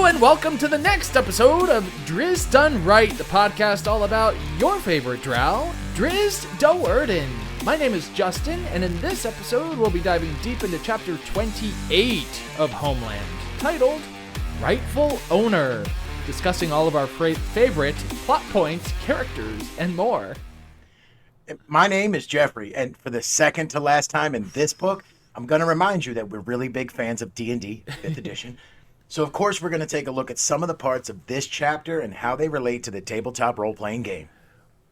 Hello and welcome to the next episode of Drizzt Done Right, the podcast all about your favorite Drow, Drizzt Do'Urden. My name is Justin, and in this episode we'll be diving deep into chapter 28 of Homeland, titled Rightful Owner, discussing all of our favorite plot points, characters, and more. My name is Jeffrey, and for the second to last time in this book, I'm going to remind you that we're really big fans of D&D, 5th edition. So, of course, we're going to take a look at some of the parts of this chapter and how they relate to the tabletop role-playing game.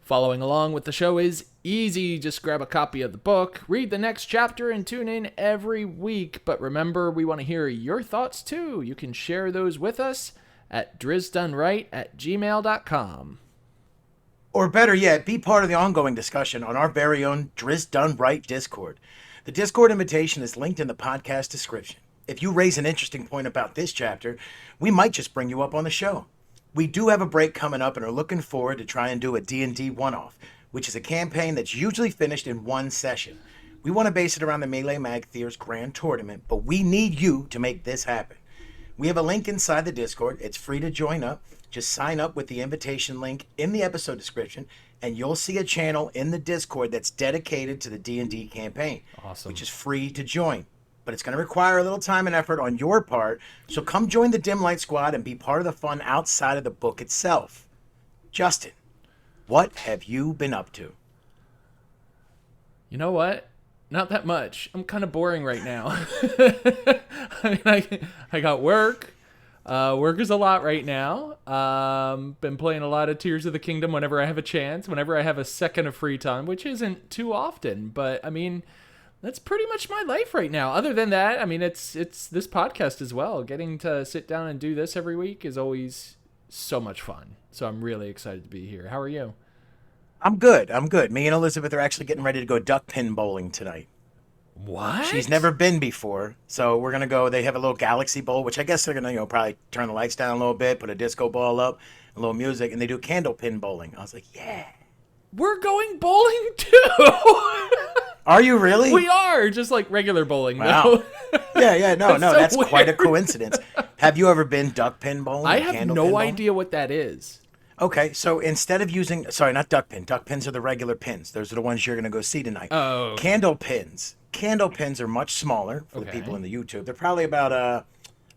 Following along with the show is easy. Just grab a copy of the book, read the next chapter, and tune in every week. But remember, we want to hear your thoughts, too. You can share those with us at drizzdoneright@gmail.com. Or better yet, be part of the ongoing discussion on our very own Drizzt Done Right Discord. The Discord invitation is linked in the podcast description. If you raise an interesting point about this chapter, we might just bring you up on the show. We do have a break coming up and are looking forward to try and do a D&D one-off, which is a campaign that's usually finished in one session. We want to base it around the Melee Magthirs Grand Tournament, but we need you to make this happen. We have a link inside the Discord. It's free to join up. Just sign up with the invitation link in the episode description, and you'll see a channel in the Discord that's dedicated to the D&D campaign, which is free to join. But it's going to require a little time and effort on your part, so come join the Dim Light Squad and be part of the fun outside of the book itself. Justin, what have you been up to? You know what? Not that much. I'm kind of boring right now. I got work. Work is a lot right now. Been playing a lot of Tears of the Kingdom whenever I have a chance, whenever I have a second of free time, which isn't too often, but I mean, that's pretty much my life right now. Other than that, I mean, it's this podcast as well. Getting to sit down and do this every week is always so much fun. So I'm really excited to be here. How are you? I'm good. Me and Elizabeth are actually getting ready to go duck pin bowling tonight. What? She's never been before, so we're going to go. They have a little galaxy bowl, which I guess they're going to, probably turn the lights down a little bit, put a disco ball up, a little music, and they do candle pin bowling. I was like, yeah. We're going bowling too. Are you really? We are, just like regular bowling. Wow. Yeah, no, that's weird. quite a coincidence. Have you ever been duck pin bowling? I have no idea what that is. Okay, so instead of using, sorry, not duck pin. Duck pins are the regular pins. Those are the ones you're going to go see tonight. Oh. Candle pins. Candle pins are much smaller for the people in the YouTube. They're probably about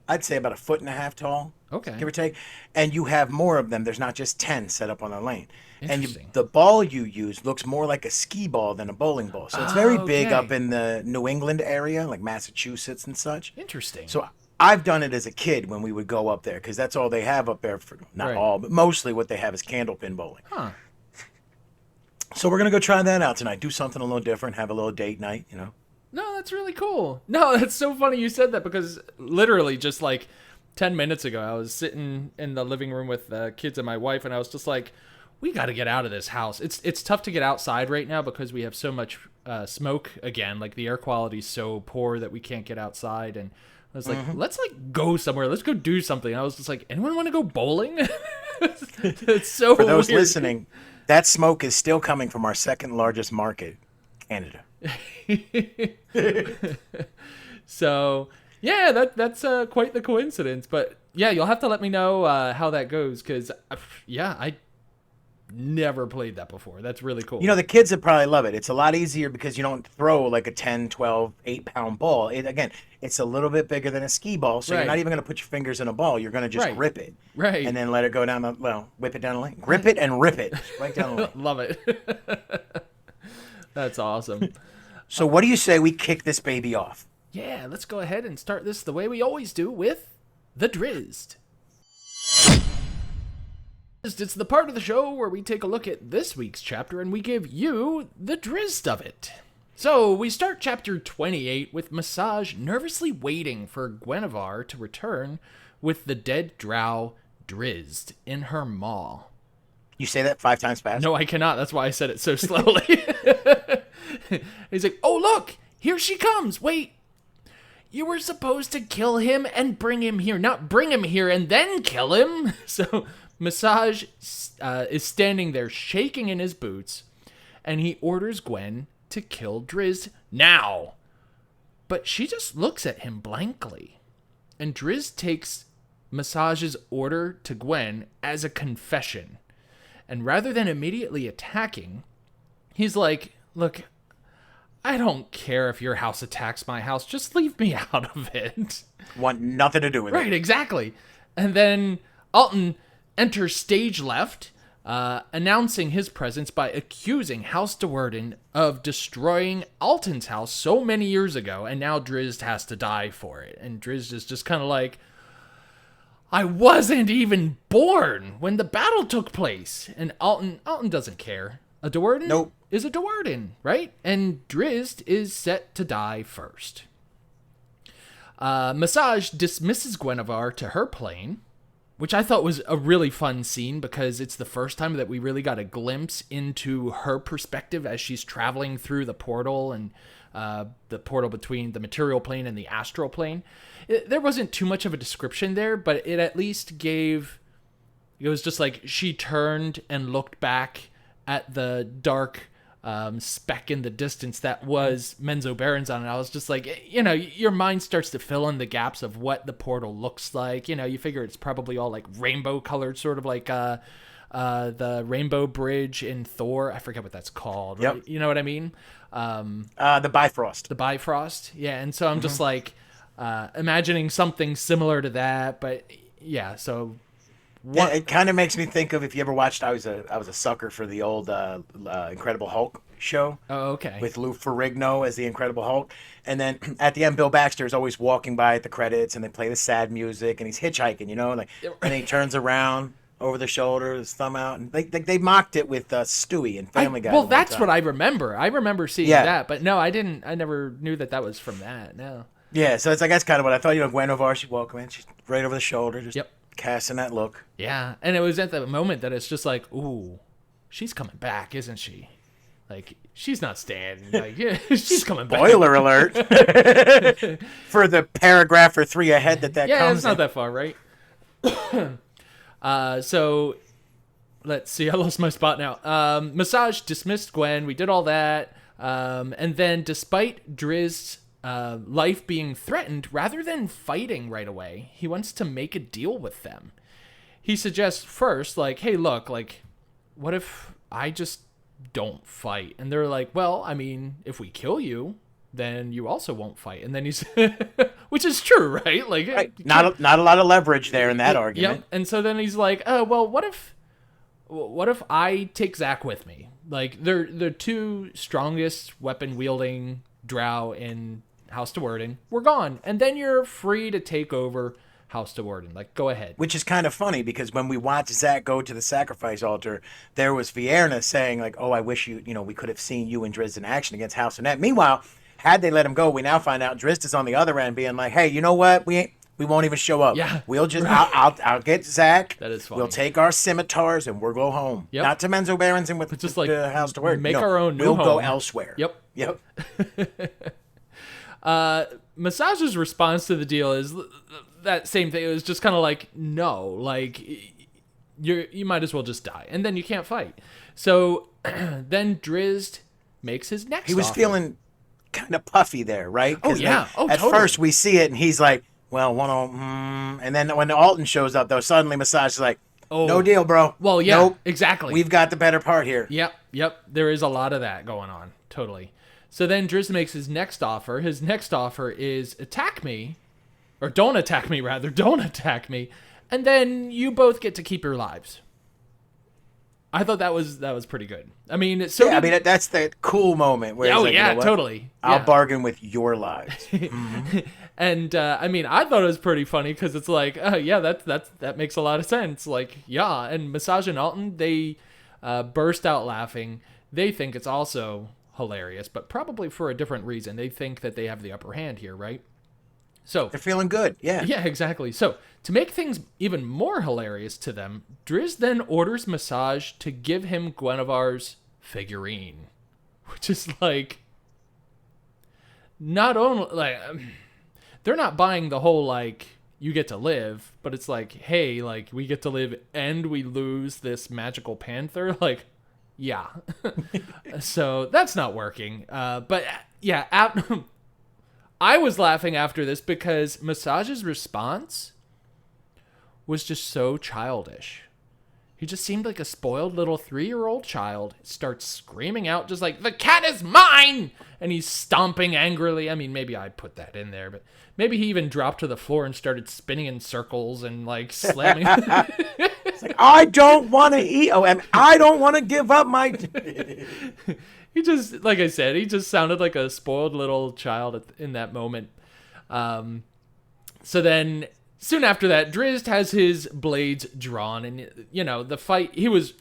I'd say about 1.5 feet tall. Okay. Give or take. And you have more of them. There's not just 10 set up on the lane. And Interesting. the ball you use looks more like a skee ball than a bowling ball. So it's very big up in the New England area, like Massachusetts and such. Interesting. So I've done it as a kid when we would go up there, because that's all they have up there. Not all, but mostly what they have is candle pin bowling. Huh. So we're going to go try that out tonight. Do something a little different. Have a little date night, No, that's really cool. No, that's so funny you said that, because literally just like 10 minutes ago, I was sitting in the living room with the kids and my wife, and I was just like, we got to get out of this house. It's tough to get outside right now because we have so much smoke again. Like the air quality is so poor that we can't get outside. And I was like, let's like go somewhere. Let's go do something. And I was just like, anyone want to go bowling? It's so For those weird. listening, that smoke is still coming from our second largest market, Canada. So yeah, that's quite the coincidence. But yeah, you'll have to let me know how that goes, because I never played that before. That's really cool. The kids would probably love it. It's a lot easier because you don't throw like a 10, 12, 8-pound ball. It's a little bit bigger than a skee ball, so you're not even going to put your fingers in a ball. You're going to just grip it. Right. And then let it go down whip it down the lane. Grip it and rip it. Right down the lane. Love it. That's awesome. So what do you say we kick this baby off? Yeah, let's go ahead and start this the way we always do, with the Drizzt. It's the part of the show where we take a look at this week's chapter and we give you the Drizzt of it. So we start chapter 28 with Massage nervously waiting for Guinevere to return with the dead Drow Drizzt in her maw. You say that 5 times fast? No, I cannot. That's why I said it so slowly. He's like, oh, look, here she comes. Wait, you were supposed to kill him and bring him here, not bring him here and then kill him. So Massage is standing there shaking in his boots, and he orders Gwen to kill Drizzt now. But she just looks at him blankly, and Drizzt takes Massage's order to Gwen as a confession. And rather than immediately attacking, he's like, look, I don't care if your house attacks my house. Just leave me out of it. Want nothing to do with it. Right, exactly. And then Alton enters stage left, announcing his presence by accusing House Do'Urden of destroying Alton's house so many years ago, and now Drizzt has to die for it. And Drizzt is just kind of like, I wasn't even born when the battle took place. And Alton doesn't care. A Do'Urden Nope. is a Do'Urden, right? And Drizzt is set to die first. Massage dismisses Guinevere to her plane, which I thought was a really fun scene because it's the first time that we really got a glimpse into her perspective as she's traveling through the portal and the portal between the material plane and the astral plane. There wasn't too much of a description there, but it at least gave... It was just like she turned and looked back at the dark speck in the distance that was Menzoberranzan, and I was just like, you know, your mind starts to fill in the gaps of what the portal looks like. You know, you figure it's probably all like rainbow colored, sort of like the Rainbow Bridge in Thor. I forget what that's called. Yep. You know what I mean? The Bifrost. The Bifrost. Yeah, and so I'm just like imagining something similar to that, but yeah, so... Yeah, it kind of makes me think of, if you ever watched, I was a sucker for the old Incredible Hulk show. Oh, okay. With Lou Ferrigno as the Incredible Hulk. And then at the end, Bill Baxter is always walking by at the credits, and they play the sad music, and he's hitchhiking, you know, like, and he turns around over the shoulder, his thumb out, and they mocked it with Stewie and Family Guy. Well, that's what I remember. I remember seeing that, but no, I didn't. I never knew that was from that. No. Yeah, so it's like, that's kind of what I thought. You know, Guinevere, she'd walk in, she's right over the shoulder, just casting that look. Yeah, and it was at that moment that it's just like, ooh, she's coming back, isn't she? Like, she's not staying. Like, yeah, she's coming back. Spoiler alert. For the paragraph or three ahead that comes. Yeah, it's not that far, right? So, let's see. I lost my spot now. Massage dismissed Gwen. We did all that. And then, despite Drizzt's life being threatened, rather than fighting right away, he wants to make a deal with them. He suggests first, like, hey, look, like, what if I just don't fight? And they're like, well, I mean, if we kill you, then you also won't fight. And then he's, which is true, right? Like, right. Not a lot of leverage there in that argument. Yep. And so then he's like, oh, well, what if I take Zach with me? Like, they're the two strongest weapon wielding Drow in House Do'Urden. We're gone, and then you're free to take over House Do'Urden. Like, go ahead. Which is kind of funny, because when we watched Zach go to the sacrifice altar, there was Vierna saying, like, oh, I wish we could have seen you and Drizzt in action against House Annette. Meanwhile, had they let him go, we now find out Drizzt is on the other end being like, hey, you know what? We won't even show up. Yeah. We'll just, I'll get Zach. That is funny. We'll take our scimitars and we'll go home. Yep. Not to Menzoberranzan with just like House Do'Urden. make our own new We'll home. go elsewhere. Yep. Massage's response to the deal is that same thing. It was just kind of like, no, like, you might as well just die, and then you can't fight. So then Drizzt makes his next He was offer. feeling kind of puffy there, right? Oh, yeah. Oh, at totally. first we see it, and he's like, well, and then when Alton shows up, though, suddenly Massage is like, no deal, bro. Well, yeah, nope. exactly. We've got the better part here. Yep. There is a lot of that going on. Totally. So then Drizzt makes his next offer. His next offer is attack me, or don't attack me, rather. Don't attack me. And then you both get to keep your lives. I thought that was pretty good. I mean, it's so. Yeah, I mean, that's the cool moment where he's like, yeah, you know what? totally. I'll Yeah. bargain with your lives. Mm-hmm. And I mean, I thought it was pretty funny because it's like, yeah, that makes a lot of sense. Like, yeah, and Massage and Alton, they burst out laughing. They think it's also hilarious, but probably for a different reason. They think that they have the upper hand here, right? So They're feeling good. Yeah. yeah, exactly. So to make things even more hilarious to them, Drizzt then orders Massage to give him Guinevere's figurine, which is like, not only like they're not buying the whole like you get to live, but it's like, hey, like we get to live and we lose this magical panther. Like, yeah. So that's not working. But yeah, I was laughing after this because Massage's response was just so childish. He just seemed like a spoiled little 3-year-old child. Starts screaming out just like, "The cat is mine!" And he's stomping angrily. I mean, maybe I put that in there, but maybe he even dropped to the floor and started spinning in circles and like slamming. It's like, I don't want to eat. Oh, and I don't want to give up my... He just, like I said, he just sounded like a spoiled little child in that moment. So then... Soon after that, Drizzt has his blades drawn, and, the fight, he was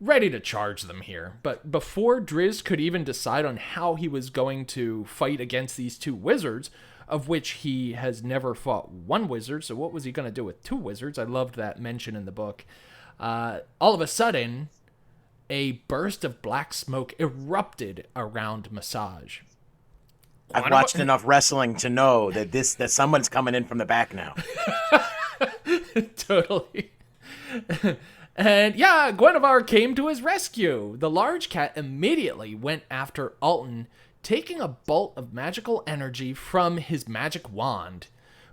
ready to charge them here. But before Drizzt could even decide on how he was going to fight against these 2 wizards, of which he has never fought 1 wizard, so what was he going to do with 2 wizards? I loved that mention in the book. All of a sudden, a burst of black smoke erupted around Massage. I've watched enough wrestling to know that someone's coming in from the back now. Totally. And yeah, Guinevere came to his rescue. The large cat immediately went after Alton, taking a bolt of magical energy from his magic wand.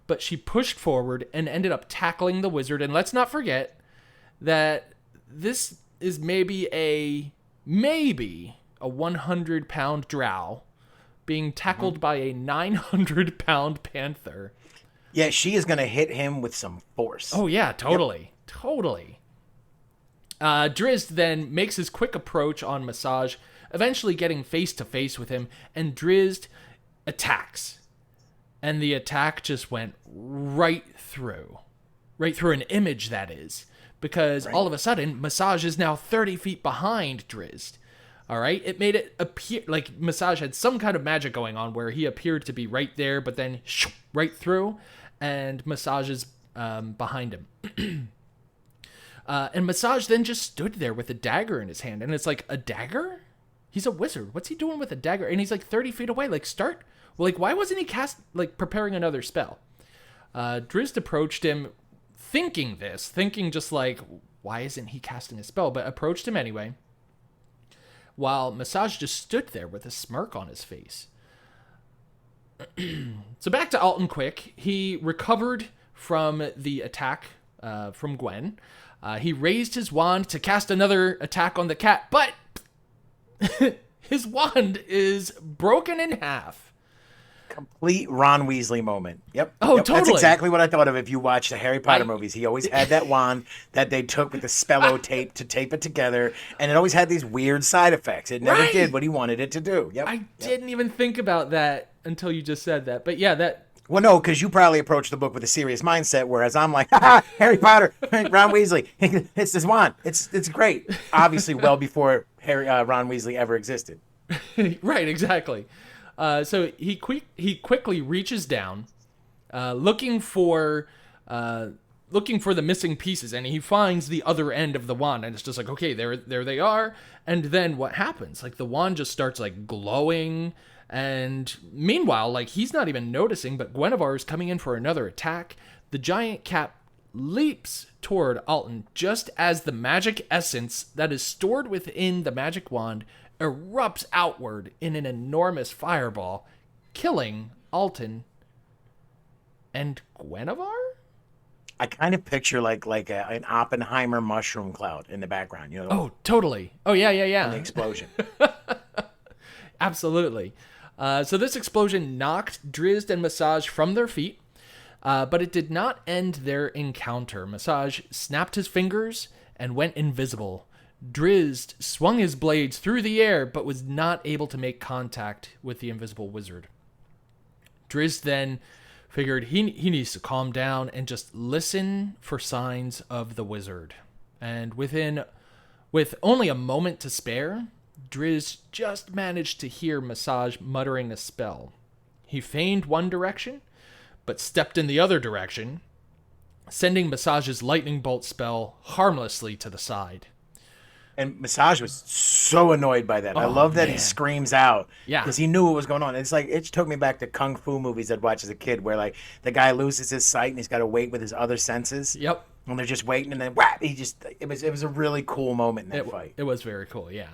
But she pushed forward and ended up tackling the wizard. And let's not forget that this is maybe a 100-pound drow being tackled by a 900-pound panther. Yeah, she is going to hit him with some force. Oh, yeah, totally. Yep. Totally. Drizzt then makes his quick approach on Massage, eventually getting face-to-face with him, and Drizzt attacks. And the attack just went right through an image, that is. Because all of a sudden, Massage is now 30 feet behind Drizzt. All right, it made it appear like Massage had some kind of magic going on where he appeared to be right there, but then right through, and Massage is behind him. And Massage then just stood there with a dagger in his hand, and it's like, a dagger? He's a wizard. What's he doing with a dagger? And he's like 30 feet away. Like, start. Well, like, why wasn't he preparing another spell? Drizzt approached him, thinking just like, why isn't he casting a spell? But approached him anyway. While Massage just stood there with a smirk on his face. So back to Alton quick. He recovered from the attack from Gwen. He raised his wand to cast another attack on the cat, but his wand is broken in half. Complete Ron Weasley moment. Yep. Oh, totally. That's exactly what I thought of if you watch the Harry Potter movies. He always had that wand that they took with the spello tape to tape it together, and it always had these weird side effects. It never did what he wanted it to do. Yep. I didn't even think about that until you just said that. But yeah, that... Well, no, because you probably approached the book with a serious mindset, whereas I'm like, Harry Potter, Ron Weasley, it's this wand. It's great. Obviously, well before Ron Weasley ever existed. Right, exactly. So he quickly reaches down, looking for the missing pieces, and he finds the other end of the wand, and it's just like, okay, there they are. And then what happens? Like, the wand just starts like glowing, and meanwhile, like, he's not even noticing, but Guinevere is coming in for another attack. The giant cat leaps toward Alton just as the magic essence that is stored within the magic wand erupts outward in an enormous fireball, killing Alton and Guinevere? I kind of picture like an Oppenheimer mushroom cloud in the background. You know? Oh, totally. Oh, yeah. And the explosion. Absolutely. So this explosion knocked Drizzt and Massage from their feet, but it did not end their encounter. Massage snapped his fingers and went invisible. Drizzt swung his blades through the air, but was not able to make contact with the invisible wizard. Drizzt then figured he needs to calm down and just listen for signs of the wizard. And with only a moment to spare, Drizzt just managed to hear Massage muttering a spell. He feigned one direction, but stepped in the other direction, sending Massage's lightning bolt spell harmlessly to the side. And Massage was so annoyed by that. I love that he screams out. Yeah. Because he knew what was going on. It's like, it took me back to Kung Fu movies I'd watch as a kid where, like, the guy loses his sight and he's got to wait with his other senses. Yep. And they're just waiting, and then, whap, it was a really cool moment in that fight. It was very cool, yeah.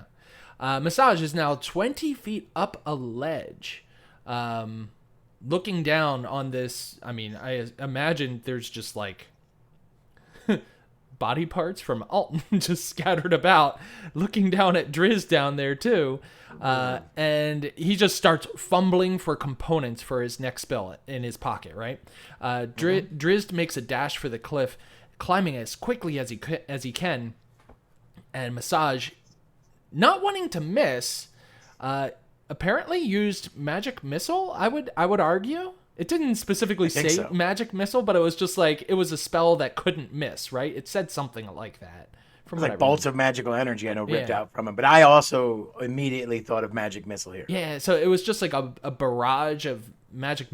Massage is now 20 feet up a ledge, looking down on this. I mean, I imagine there's just, like, body parts from Alton just scattered about, looking down at Drizzt down there too. And he just starts fumbling for components for his next spell in his pocket, right? Drizzt makes a dash for the cliff, climbing as quickly as he can, and Massage, not wanting to miss, apparently used magic missile. I would argue it didn't specifically say so. Magic missile, but it was just like it was a spell that couldn't miss, right? It said something like that. From like bolts of magical energy, I know, ripped out from him. But I also immediately thought of magic missile here. Yeah, so it was just like a barrage of magic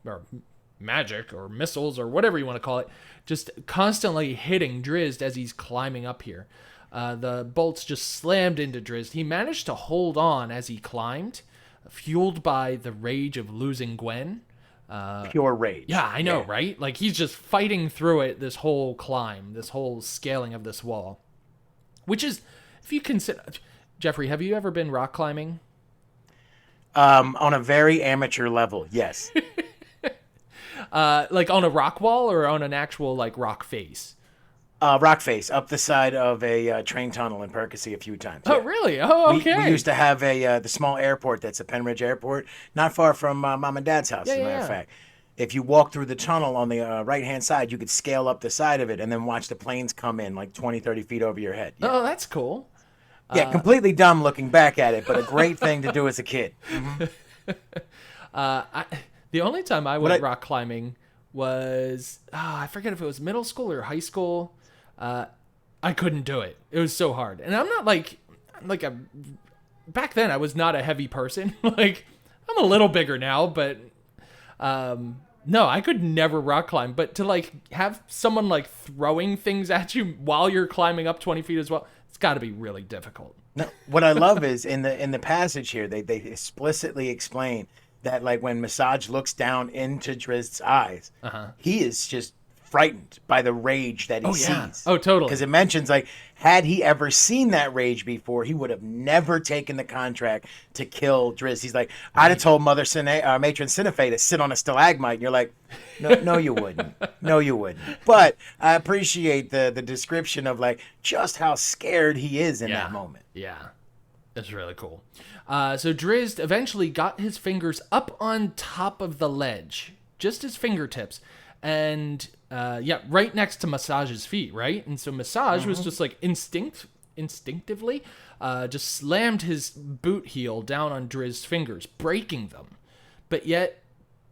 or missiles or whatever you want to call it, just constantly hitting Drizzt as he's climbing up here. The bolts just slammed into Drizzt. He managed to hold on as he climbed, fueled by the rage of losing Gwen. Pure rage. Yeah, I know, right? Like, he's just fighting through it this whole climb, this whole scaling of this wall. Which is, if you consider... Jeffrey, have you ever been rock climbing? On a very amateur level, yes. Like on a rock wall or on an actual, like, rock face? Rock face, up the side of a train tunnel in Percy a few times. Oh, really? Oh, okay. We used to have the small airport that's a Penridge Airport, not far from Mom and Dad's house, as a matter of fact. If you walk through the tunnel on the right-hand side, you could scale up the side of it and then watch the planes come in like 20, 30 feet over your head. Yeah. Oh, that's cool. Yeah, completely dumb looking back at it, but a great thing to do as a kid. The only time I went rock climbing was, I forget if it was middle school or high school. I couldn't do it. It was so hard. And I'm not back then I was not a heavy person. Like, I'm a little bigger now, but, no, I could never rock climb. But to like have someone like throwing things at you while you're climbing up 20 feet as well, it's got to be really difficult. No, what I love is in the passage here, they explicitly explain that like when Massage looks down into Drizzt's eyes, he is just frightened by the rage that he sees. Oh, totally. Because it mentions like, had he ever seen that rage before, he would have never taken the contract to kill Drizzt. He's like, I'd have told Matron Cinephae to sit on a stalagmite. And you're like, no, you wouldn't. No, you wouldn't. But I appreciate the description of like just how scared he is in that moment. Yeah, that's really cool. So Drizzt eventually got his fingers up on top of the ledge, just his fingertips, and right next to Massage's feet, right? And so Massage was just like instinctively just slammed his boot heel down on Drizzt's fingers, breaking them. But yet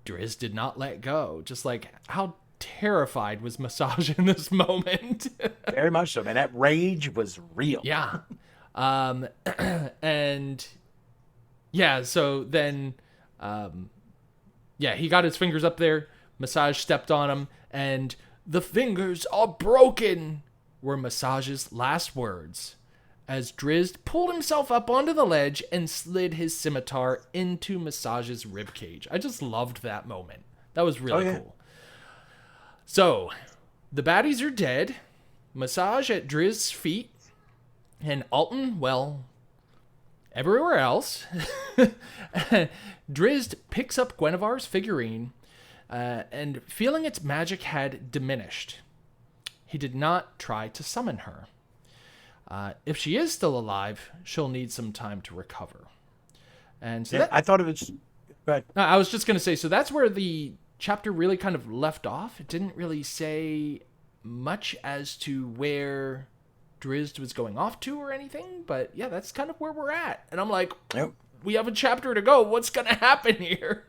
Drizzt did not let go. Just like, how terrified was Massage in this moment? Very much so, man. That rage was real. Yeah. And yeah, so then he got his fingers up there. Massage stepped on him, and "the fingers are broken" were Massage's last words, as Drizzt pulled himself up onto the ledge and slid his scimitar into Massage's ribcage. I just loved that moment. That was really cool. So, the baddies are dead. Massage at Drizzt's feet, and Alton, well, everywhere else. Drizzt picks up Guinevere's figurine, and feeling its magic had diminished, he did not try to summon her. If she is still alive, she'll need some time to recover. And so I thought it was... Go ahead. I was just going to say, so that's where the chapter really kind of left off. It didn't really say much as to where Drizzt was going off to or anything, but yeah, that's kind of where we're at. And I'm like, we have a chapter to go. What's going to happen here?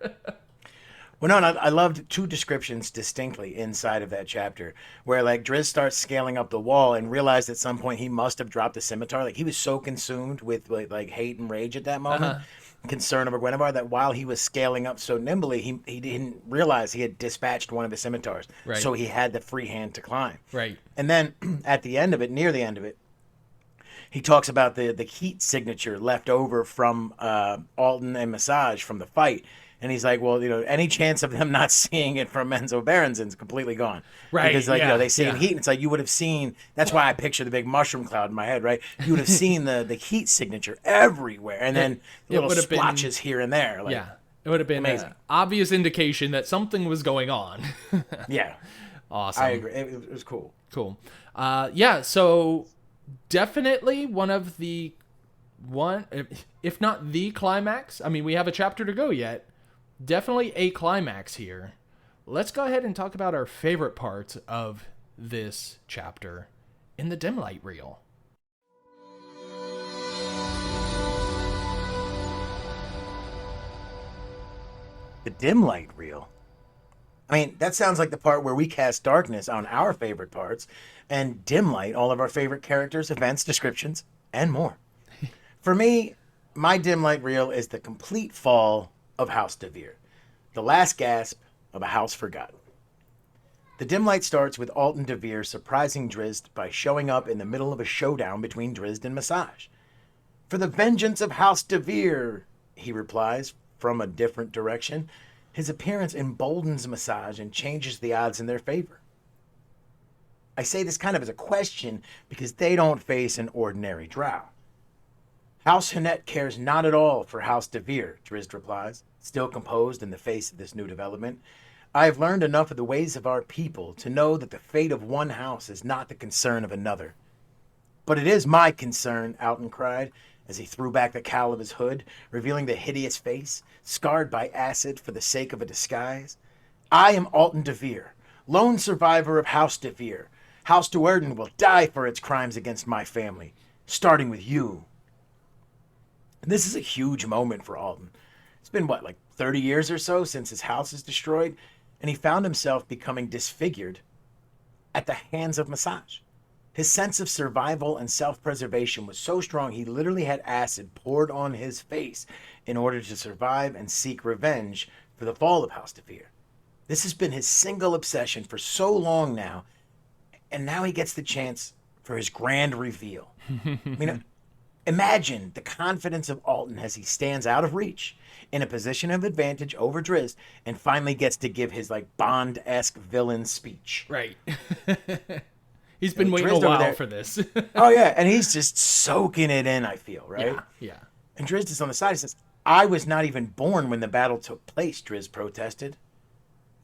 Well, no, I loved two descriptions distinctly inside of that chapter where like Drizzt starts scaling up the wall and realized at some point he must have dropped the scimitar. Like he was so consumed with like hate and rage at that moment, concern over Guinevere, that while he was scaling up so nimbly, he didn't realize he had dispatched one of his scimitars. Right. So he had the free hand to climb. Right. And then at the end of it, near the end of it, he talks about the heat signature left over from Alton and Massage from the fight. And he's like, well, any chance of them not seeing it from Menzo Berenson's completely gone. Right. Because, they see heat, and it's like you would have seen, that's why I picture the big mushroom cloud in my head, right? You would have seen the heat signature everywhere, and then little splotches here and there. Like, it would have been an obvious indication that something was going on. Yeah. Awesome. I agree. It was cool. Cool. Yeah, so definitely if not the climax. I mean, we have a chapter to go yet. Definitely a climax here. Let's go ahead and talk about our favorite parts of this chapter in the dim light reel. The dim light reel. I mean, that sounds like the part where we cast darkness on our favorite parts and dim light all of our favorite characters, events, descriptions, and more. For me, my dim light reel is the complete fall of House DeVere, the last gasp of a house forgotten. The dim light starts with Alton DeVere surprising Drizzt by showing up in the middle of a showdown between Drizzt and Massage. "For the vengeance of House DeVere," he replies from a different direction. His appearance emboldens Massage and changes the odds in their favor. I say this kind of as a question because they don't face an ordinary Drow. "House Hanet cares not at all for House DeVere," Drizzt replies, still composed in the face of this new development. "I have learned enough of the ways of our people to know that the fate of one house is not the concern of another." "But it is my concern," Alton cried, as he threw back the cowl of his hood, revealing the hideous face, scarred by acid for the sake of a disguise. "I am Alton DeVere, lone survivor of House DeVere. House Do'Urden will die for its crimes against my family, starting with you." And this is a huge moment for Alton. It's been, like 30 years or so since his house is destroyed, and he found himself becoming disfigured at the hands of Massage. His sense of survival and self-preservation was so strong he literally had acid poured on his face in order to survive and seek revenge for the fall of House DeVere. This has been his single obsession for so long now, and now he gets the chance for his grand reveal. I mean, imagine the confidence of Alton as he stands out of reach, in a position of advantage over Drizzt, and finally gets to give his Bond-esque villain speech. Right. He's been waiting a while for this. Oh, yeah, and he's just soaking it in, I feel, right? Yeah. And Drizzt is on the side. He says, "I was not even born when the battle took place," Drizzt protested.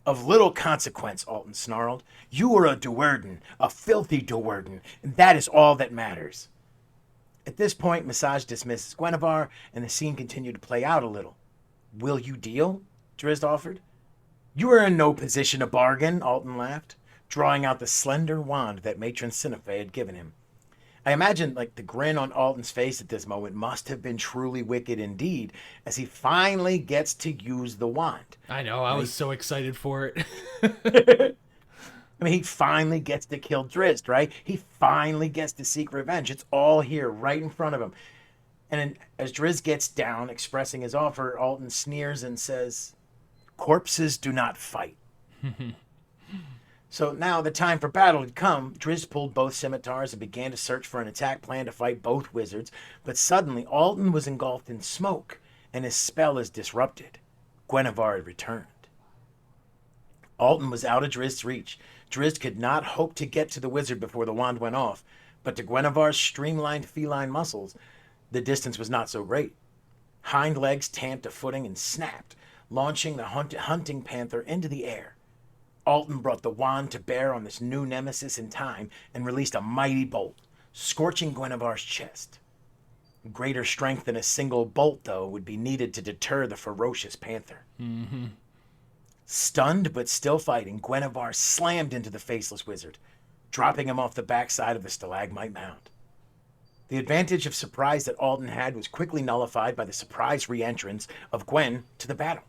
"Of little consequence," Alton snarled. "You are a Do'Urden, a filthy Do'Urden, and that is all that matters." At this point, Massage dismisses Gwenevere, and the scene continued to play out a little. "Will you deal?" Drizzt offered. "You are in no position to bargain," Alton laughed, drawing out the slender wand that Matron Sinafe had given him. I imagine, the grin on Alton's face at this moment must have been truly wicked indeed, as he finally gets to use the wand. I know, I was so excited for it. I mean, he finally gets to kill Drizzt, right? He finally gets to seek revenge. It's all here, right in front of him. And as Drizzt gets down, expressing his offer, Alton sneers and says, "Corpses do not fight." So now the time for battle had come. Drizzt pulled both scimitars and began to search for an attack plan to fight both wizards. But suddenly, Alton was engulfed in smoke, and his spell is disrupted. Gwenevere had returned. Alton was out of Drizzt's reach. Drizzt could not hope to get to the wizard before the wand went off, but to Gwenevere's streamlined feline muscles, the distance was not so great. Hind legs tamped a footing and snapped, launching the hunting panther into the air. Alton brought the wand to bear on this new nemesis in time and released a mighty bolt, scorching Gwenevere's chest. Greater strength than a single bolt, though, would be needed to deter the ferocious panther. Stunned but still fighting, Gwenevere slammed into the faceless wizard, dropping him off the backside of the stalagmite mound. The advantage of surprise that Alton had was quickly nullified by the surprise re-entrance of Gwen to the battle.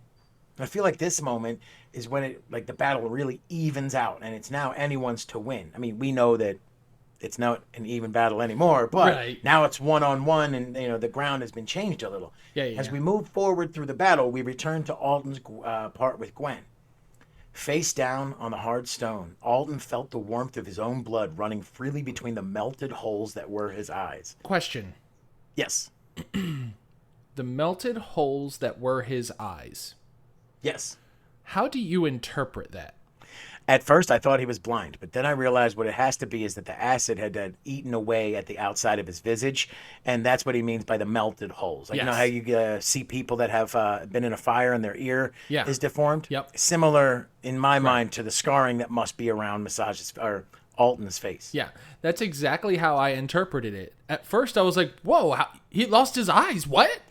And I feel like this moment is when the battle really evens out, and it's now anyone's to win. I mean, we know that it's not an even battle anymore, but now it's one-on-one, and the ground has been changed a little. As we move forward through the battle, we return to Alton's part with Gwen. Face down on the hard stone, Alton felt the warmth of his own blood running freely between the melted holes that were his eyes. Question. Yes. The melted holes that were his eyes. Yes. How do you interpret that? At first, I thought he was blind, but then I realized what it has to be is that the acid had eaten away at the outside of his visage, and that's what he means by the melted holes. Like, you know how you see people that have been in a fire and their ear is deformed? Yep. Similar, in my mind, to the scarring that must be around Alton's face. Yeah, that's exactly how I interpreted it. At first, I was like, whoa, he lost his eyes. What?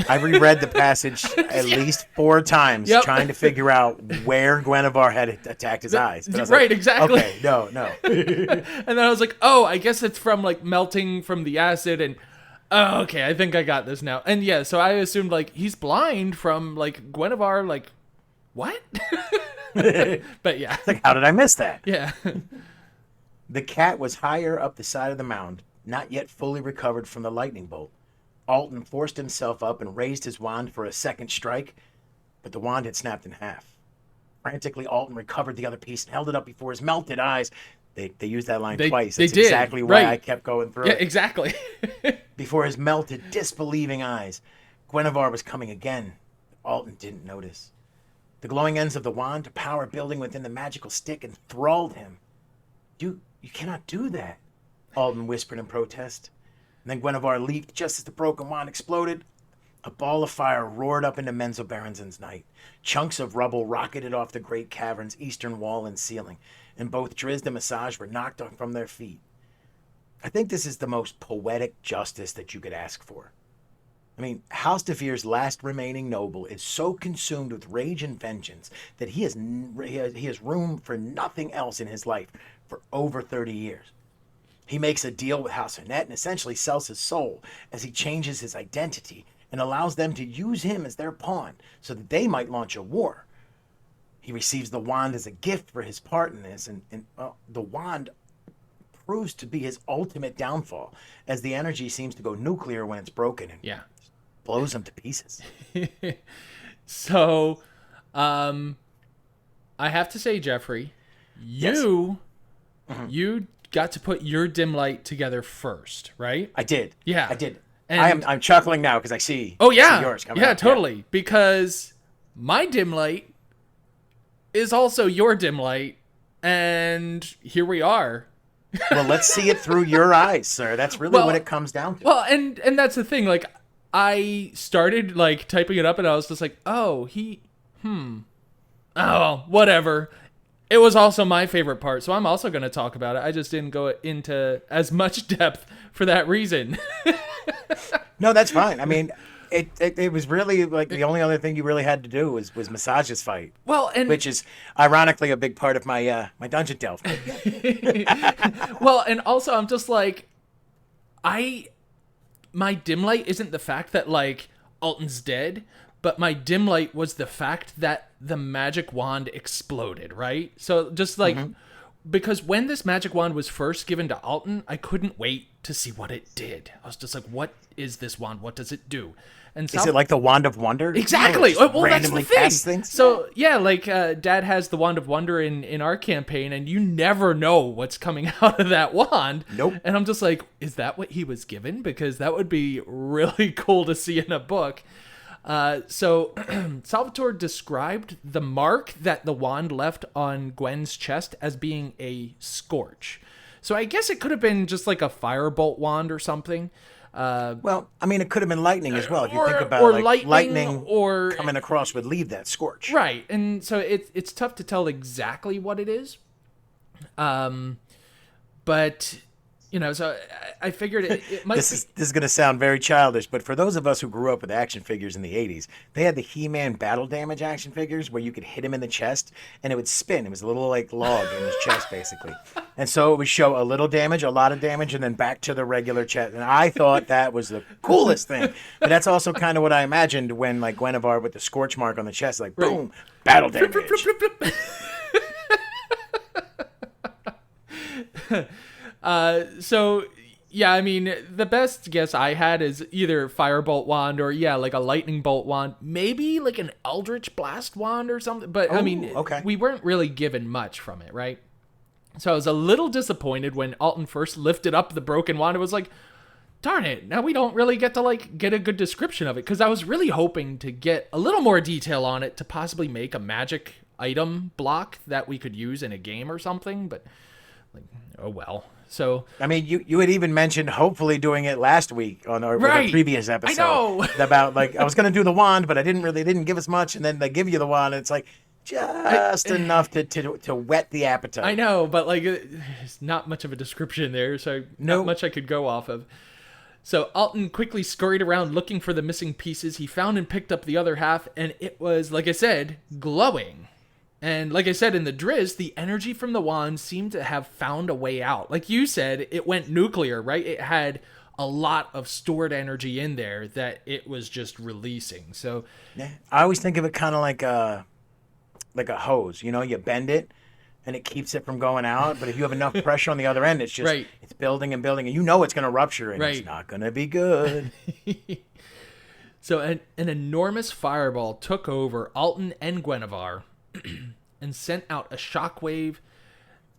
I reread the passage at least 4 times trying to figure out where Guinevere had attacked his eyes. But I was like, exactly. Okay, no. And then I was like, oh, I guess it's from like melting from the acid and okay, I think I got this now. And yeah, so I assumed like he's blind from like Guinevere, like what? But yeah. It's like, how did I miss that? Yeah. The cat was higher up the side of the mound, not yet fully recovered from the lightning bolt. Alton forced himself up and raised his wand for a second strike, but the wand had snapped in half. Frantically, Alton recovered the other piece and held it up before his melted eyes. They used that line twice. That's exactly why I kept going through it. Yeah, exactly. Before his melted, disbelieving eyes. Guinevere was coming again. Alton didn't notice. The glowing ends of the wand, a power building within the magical stick, enthralled him. You cannot do that, Alton whispered in protest. And then Guinevere leaped just as the broken wand exploded. A ball of fire roared up into Menzoberranzan's night. Chunks of rubble rocketed off the great cavern's eastern wall and ceiling, and both Drizzt and Massage were knocked off from their feet. I think this is the most poetic justice that you could ask for. I mean, House Devir's last remaining noble is so consumed with rage and vengeance that he has room for nothing else in his life for over 30 years. He makes a deal with House Annette and essentially sells his soul as he changes his identity and allows them to use him as their pawn so that they might launch a war. He receives the wand as a gift for his part in this, and the wand proves to be his ultimate downfall, as the energy seems to go nuclear when it's broken and blows him to pieces. So, I have to say, Jeffrey, you got to put your dim light together first, right? I did. Yeah. I did. And I'm chuckling now because I see yours coming up. Totally. Yeah. Because my dim light is also your dim light, and here we are. Well, let's see it through your eyes, sir. That's really what it comes down to. Well, and that's the thing. Like, I started like typing it up, and I was just like, oh, whatever. It was also my favorite part, so I'm also going to talk about it. I just didn't go into as much depth for that reason. No, that's fine. I mean, it was really like the only other thing you really had to do was Massage's fight. Well, which is ironically a big part of my my dungeon delve. Well, and also I'm just like, my dim light isn't the fact that like Alton's dead, but my dim light was the fact that the magic wand exploded, right? So just like, because when this magic wand was first given to Alton, I couldn't wait to see what it did. I was just like, what is this wand? What does it do? And is it like the Wand of Wonder? Exactly. Well, randomly that's the thing. Things? So yeah, like Dad has the Wand of Wonder in our campaign, and you never know what's coming out of that wand. Nope. And I'm just like, is that what he was given? Because that would be really cool to see in a book. So Salvatore described the mark that the wand left on Gwen's chest as being a scorch. So I guess it could have been just like a firebolt wand or something. Well, I mean, it could have been lightning as well. If you think about like lightning or coming across would leave that scorch. Right. And so it's tough to tell exactly what it is. But you know, so I figured it might This is going to sound very childish, but for those of us who grew up with action figures in the 80s, they had the He-Man battle damage action figures where you could hit him in the chest and it would spin. It was a little like log in his chest, basically. And so it would show a little damage, a lot of damage, and then back to the regular chest. And I thought that was the coolest thing. But that's also kind of what I imagined when like Guinevere with the scorch mark on the chest, like boom, battle damage. So yeah, I mean, the best guess I had is either firebolt wand or like a lightning bolt wand, maybe like an eldritch blast wand or something. But I mean, we weren't really given much from it, right? So I was a little disappointed when Alton first lifted up the broken wand. It was like, darn it, now we don't really get to like get a good description of it, because I was really hoping to get a little more detail on it to possibly make a magic item block that we could use in a game or something, but like, oh well. So I mean, you had even mentioned hopefully doing it last week on our, with our previous episode. I know. About like I was going to do the wand, but they didn't give us much, and then they give you the wand, and it's like just enough to whet the appetite. I know, but like it's not much of a description there, so not much I could go off of. So Alton quickly scurried around looking for the missing pieces. He found and picked up the other half, and it was, like I said, glowing. And like I said in the Drizzt, the energy from the wand seemed to have found a way out. Like you said, it went nuclear, right? It had a lot of stored energy in there that it was just releasing. So yeah, I always think of it kind of like a hose. You bend it, and it keeps it from going out. But if you have enough pressure on the other end, it's just it's building and building, and it's going to rupture, and it's not going to be good. So an enormous fireball took over Alton and Guinevere and sent out a shockwave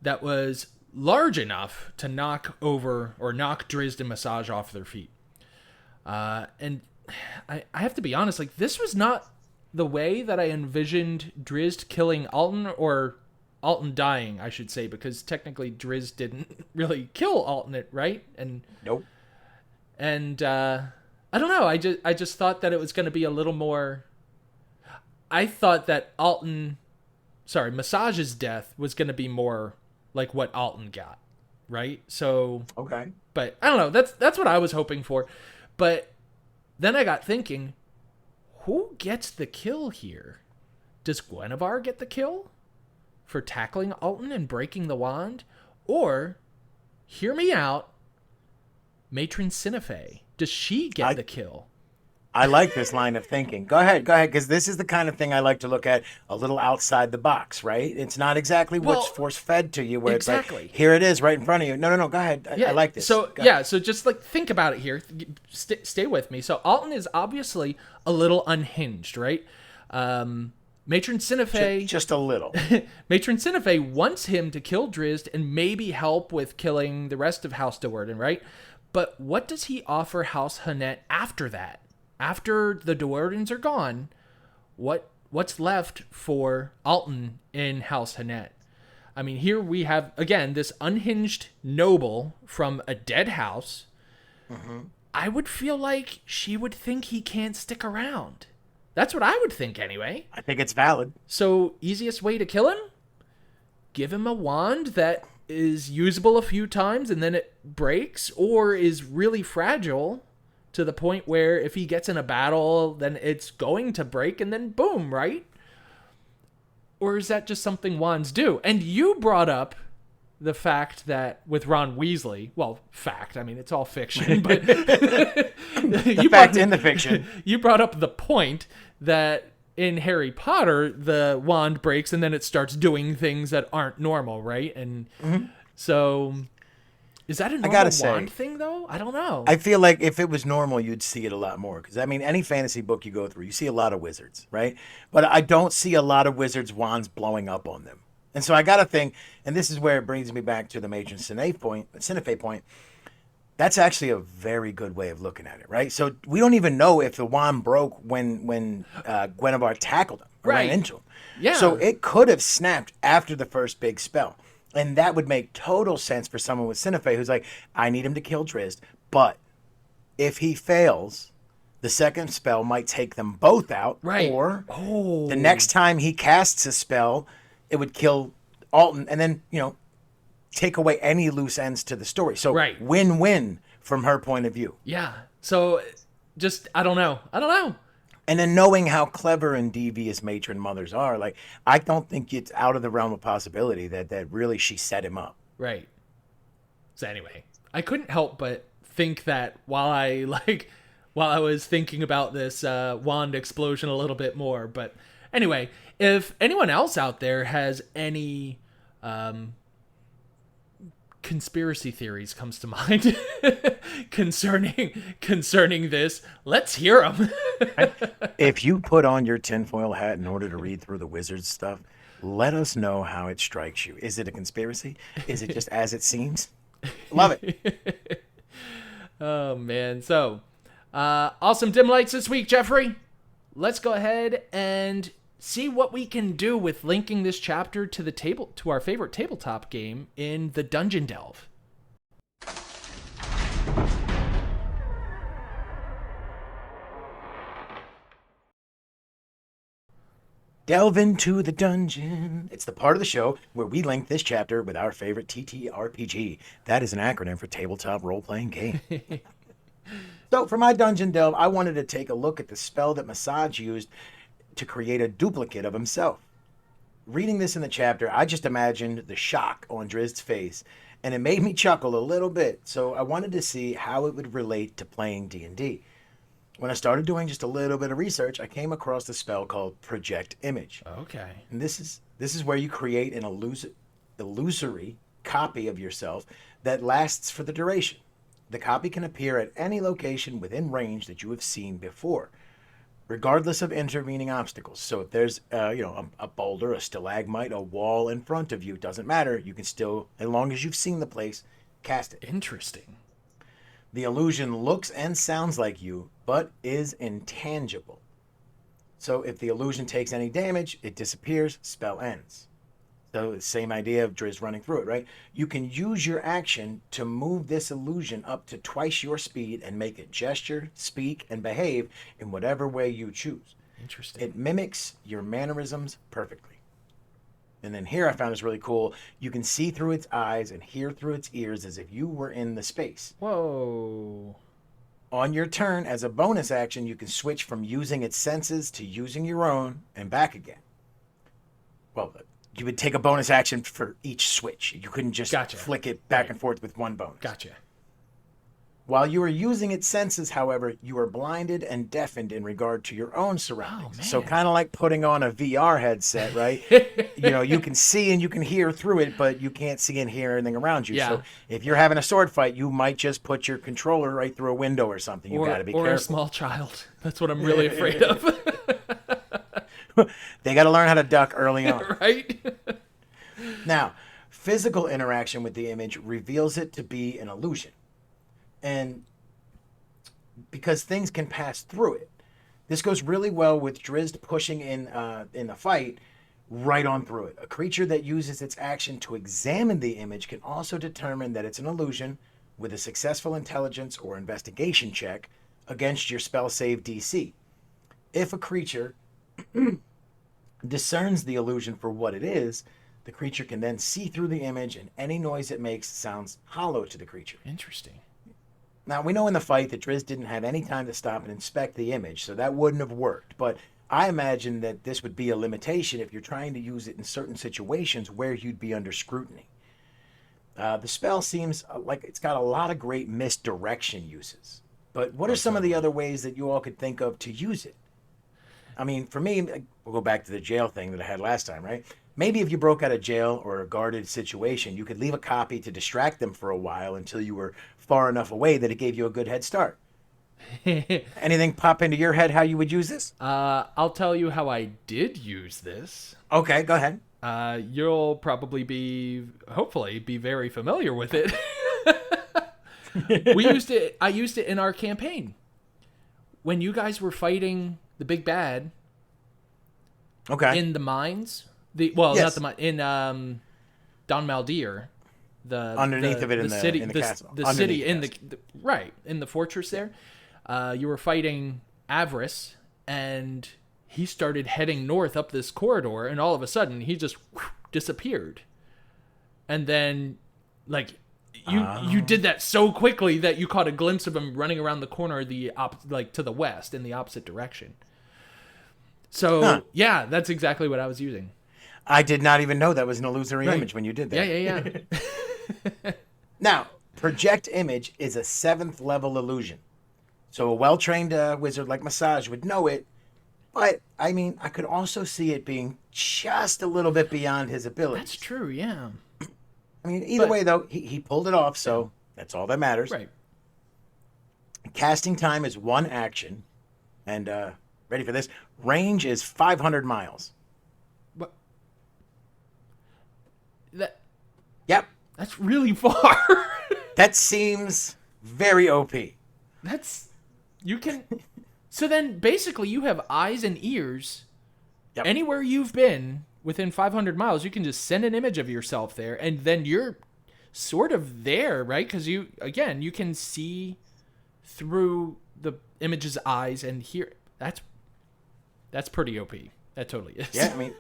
that was large enough to knock Drizzt and Massage off their feet. And I have to be honest, like this was not the way that I envisioned Drizzt killing Alton, or Alton dying, I should say, because technically Drizzt didn't really kill Alton, right? And nope. And I don't know. I just thought that it was going to be a little more. I thought that Massage's death was going to be more like what Alton got, right? So okay, but I don't know. That's what I was hoping for, but then I got thinking, who gets the kill here? Does Guinevere get the kill for tackling Alton and breaking the wand, or hear me out, Matron Sinife? Does she get the kill? I like this line of thinking. Go ahead, because this is the kind of thing I like to look at a little outside the box, right? It's not exactly what's force-fed to you, where it's like, here it is right in front of you. No, go ahead. I like this. So, so just like think about it here. Stay with me. So Alton is obviously a little unhinged, right? Matron Sinife... Just a little. Matron Sinife wants him to kill Drizzt and maybe help with killing the rest of House Do'Urden, right? But what does he offer House Hanette after that? After the Do'Urdens are gone, what's left for Alton in House Hanette? I mean, here we have, again, this unhinged noble from a dead house. Mm-hmm. I would feel like she would think he can't stick around. That's what I would think anyway. I think it's valid. So, easiest way to kill him? Give him a wand that is usable a few times and then it breaks, or is really fragile to the point where if he gets in a battle, then it's going to break and then boom, right? Or is that just something wands do? And you brought up the fact that with Ron Weasley, well, I mean, it's all fiction, but the fact in the fiction. You brought up the point that in Harry Potter, the wand breaks and then it starts doing things that aren't normal, right? And so is that a normal wand thing, though? I don't know. I feel like if it was normal, you'd see it a lot more. Because, I mean, any fantasy book you go through, you see a lot of wizards, right? But I don't see a lot of wizards' wands blowing up on them. And so I got to think, and this is where it brings me back to the Matron Sinife point. That's actually a very good way of looking at it, right? So we don't even know if the wand broke when Guinevere tackled him or ran into him. Yeah. So it could have snapped after the first big spell. And that would make total sense for someone with Sinife who's like, I need him to kill Drizzt, but if he fails, the second spell might take them both out. Right. Or the next time he casts a spell, it would kill Alton and then, take away any loose ends to the story. So win-win from her point of view. Yeah. So just, I don't know. And then knowing how clever and devious matron mothers are, like, I don't think it's out of the realm of possibility that really she set him up. Right. So anyway, I couldn't help but think that while I was thinking about this wand explosion a little bit more. But anyway, if anyone else out there has any conspiracy theories comes to mind concerning this, let's hear them. If you put on your tinfoil hat in order to read through the wizard's stuff, let us know how it strikes you. Is it a conspiracy? Is it just as it seems? Love it. Oh man. So awesome dim lights this week, Jeffrey. Let's go ahead and see what we can do with linking this chapter to our favorite tabletop game in the Dungeon Delve. Delve into the dungeon. It's the part of the show where we link this chapter with our favorite TTRPG. That is an acronym for Tabletop Role-Playing Game. So for my Dungeon Delve, I wanted to take a look at the spell that Massage used to create a duplicate of himself. Reading this in the chapter, I just imagined the shock on Drizzt's face, and it made me chuckle a little bit, so I wanted to see how it would relate to playing D&D. When I started doing just a little bit of research, I came across a spell called Project Image. Okay. And this is where you create an illusory copy of yourself that lasts for the duration. The copy can appear at any location within range that you have seen before, regardless of intervening obstacles. So if there's a boulder, a stalagmite, a wall in front of you, it doesn't matter. You can still, as long as you've seen the place, cast it. Interesting. The illusion looks and sounds like you, but is intangible. So if the illusion takes any damage, it disappears, spell ends. So same idea of Drizzt running through it, right? You can use your action to move this illusion up to twice your speed and make it gesture, speak, and behave in whatever way you choose. Interesting. It mimics your mannerisms perfectly. And then here I found this really cool. You can see through its eyes and hear through its ears as if you were in the space. Whoa. On your turn, as a bonus action, you can switch from using its senses to using your own and back again. Well, you would take a bonus action for each switch. You couldn't just flick it back and forth with one bonus. Gotcha. While you are using its senses, however, you are blinded and deafened in regard to your own surroundings. Oh, so kind of like putting on a VR headset, right? You can see and you can hear through it, but you can't see and hear anything around you. Yeah. So if you're having a sword fight, you might just put your controller right through a window or something. You got to be careful. Or a small child. That's what I'm really afraid of. They got to learn how to duck early on. Right? Now, physical interaction with the image reveals it to be an illusion. And because things can pass through it. This goes really well with Drizzt pushing in the fight right on through it. A creature that uses its action to examine the image can also determine that it's an illusion with a successful intelligence or investigation check against your spell save DC. If a creature discerns the illusion for what it is, the creature can then see through the image, and any noise it makes sounds hollow to the creature. Interesting. Now, we know in the fight that Drizzt didn't have any time to stop and inspect the image, so that wouldn't have worked. But I imagine that this would be a limitation if you're trying to use it in certain situations where you'd be under scrutiny. The spell seems like it's got a lot of great misdirection uses. But what are some of the other ways that you all could think of to use it? I mean, for me, we'll go back to the jail thing that I had last time, right? Maybe if you broke out of jail or a guarded situation, you could leave a copy to distract them for a while until you were far enough away that it gave you a good head start. Anything pop into your head how you would use this? I'll tell you how I did use this. Okay, go ahead. You'll probably hopefully be very familiar with it. I used it in our campaign. When you guys were fighting the big bad. Okay. In the mines. Yes. Not the mine. In Don Maldir. Underneath of it in the city, in the castle. The city in in the fortress there. You were fighting Avarice, and he started heading north up this corridor, and all of a sudden he just disappeared. And then, you did that so quickly that you caught a glimpse of him running around the corner to the west in the opposite direction. So yeah, that's exactly what I was using. I did not even know that was an illusory image when you did that. Yeah. Now, Project Image is a 7th level illusion. So a well-trained wizard like Massage would know it, but I mean, I could also see it being just a little bit beyond his abilities. That's true, yeah. I mean, either way, though, he pulled it off, so that's all that matters. Right. Casting time is 1 action, and ready for this? Range is 500 miles. What? Yep. That's really far. That seems very OP. So then basically you have eyes and ears Yep. Anywhere you've been within 500 miles, you can just send an image of yourself there, and then you're sort of there, right? Because you can see through the image's eyes and hear. That's pretty OP. That totally is. Yeah, I mean,